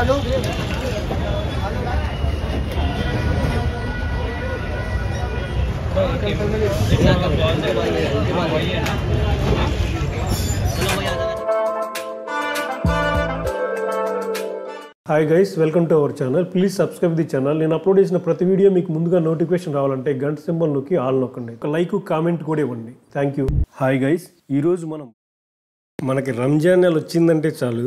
Hi guys, welcome to our channel. Please subscribe the channel. నేను upload చేసిన ప్రతి video మీకు ముందుగా నోటిఫికేషన్ రావాలంటే గంట సింబల్ నొక్కి ఆల్ నొక్కండి. ఒక లైక్ కామెంట్ కూడా ఇవ్వండి. Thank you. హాయ్ గైస్, ఈరోజు మనకి రంజాన్ నెల వచ్చిందంటే చాలు,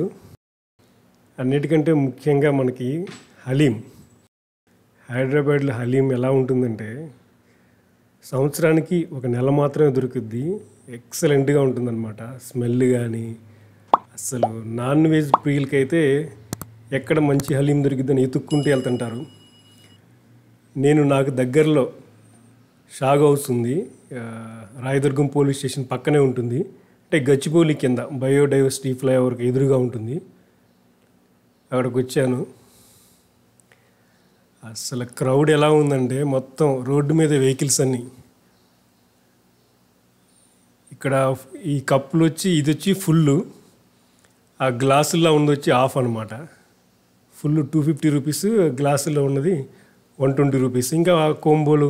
అన్నిటికంటే ముఖ్యంగా మనకి హలీం. హైదరాబాద్లో హలీం ఎలా ఉంటుందంటే సంవత్సరానికి ఒక నెల మాత్రమే దొరుకుద్ది. ఎక్సలెంట్గా ఉంటుందన్నమాట. స్మెల్ కానీ అసలు నాన్ వెజ్ ప్రియులకైతే ఎక్కడ మంచి హలీం దొరికిద్దని ఎతుక్కుంటూ వెళ్తుంటారు. నాకు దగ్గరలో షాగ్ హౌస్ ఉంది, రాయదుర్గం పోలీస్ స్టేషన్ పక్కనే ఉంటుంది. అంటే గచ్చిబౌలి కింద బయోడైవర్సిటీ ఫ్లైఓవర్కి ఎదురుగా ఉంటుంది. అక్కడికి వచ్చాను. అసలు క్రౌడ్ ఎలా ఉందంటే మొత్తం రోడ్డు మీద వెహికల్స్ అన్నీ. ఇక్కడ ఈ కప్పులు వచ్చి ఇది వచ్చి ఫుల్లు, ఆ గ్లాసుల్లో ఉంది వచ్చి ఆఫ్ అనమాట. ఫుల్ 250 రూపీస్, గ్లాసుల్లో ఉన్నది 120 రూపీస్. ఇంకా కోంబోలు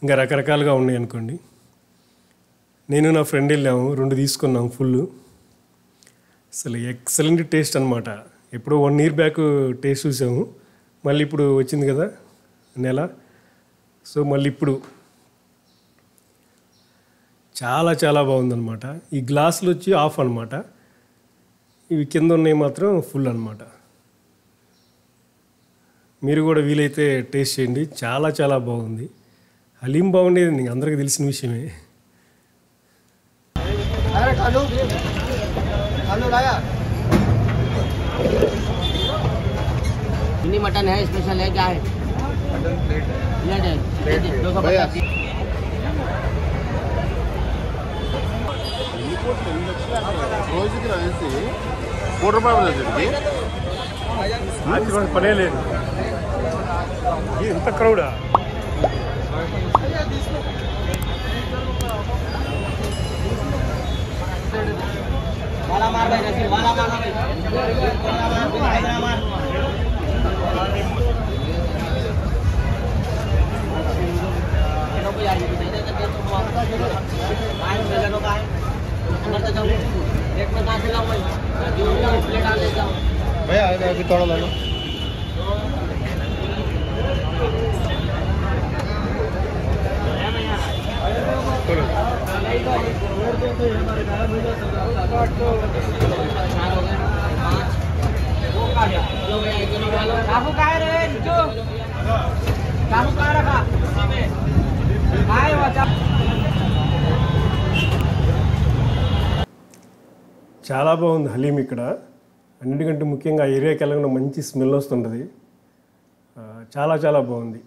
ఇంకా రకరకాలుగా ఉన్నాయి అనుకోండి. నేను నా ఫ్రెండ్ వెళ్ళాము, 2 తీసుకున్నాము ఫుల్. అసలు ఎక్సలెంట్ టేస్ట్ అనమాట. ఎప్పుడో 1 year బ్యాక్ టేస్ట్ చూసాము, మళ్ళీ ఇప్పుడు వచ్చింది కదా నెల, సో మళ్ళీ ఇప్పుడు చాలా చాలా బాగుందన్నమాట. ఈ గ్లాసులు వచ్చి ఆఫ్ అనమాట, ఇవి కింద ఉన్నాయి మాత్రం ఫుల్ అనమాట. మీరు కూడా వీలైతే టేస్ట్ చేయండి, చాలా చాలా బాగుంది. హలీం బాగుండేది నీకు అందరికీ తెలిసిన విషయమే. मटन है स्पेशल है, क्या है? मटन प्लेट है 250. రోజుకి రాసి ₹100 పనే లేదు, ఇంత క్రౌడా. वाला मार भाई, नसीब वाला मार भाई, हैदराबाद को यार ये दे दे तो वापस आए मिलनो का है अंदर तक जाऊं, एक में कहां से लाऊं भाई, जो प्लेट आ ले जाओ भैया, अभी थोड़ा ला लो. చాలా బాగుంది హలీం ఇక్కడ. అన్నిటికంటే ముఖ్యంగా ఆ ఏరియాకి వెళ్ళకుండా మంచి స్మెల్ వస్తుంటుంది. చాలా చాలా బాగుంది.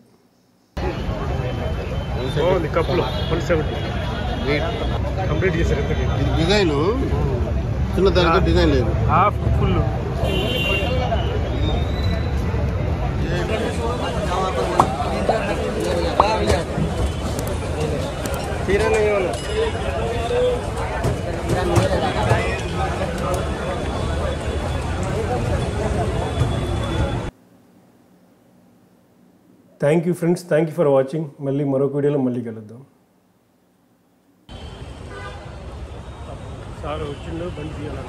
కప్పులు 170 కంప్లీట్ చేశారు. డిజైన్ చిన్న దానికి డిజైన్ లేదు, half full. Thank you friends, thank you for watching. మళ్ళీ మరొక వీడియోలో మళ్ళీ కలుద్దాం. సార్ వచ్చిండు బండి తీయాలి.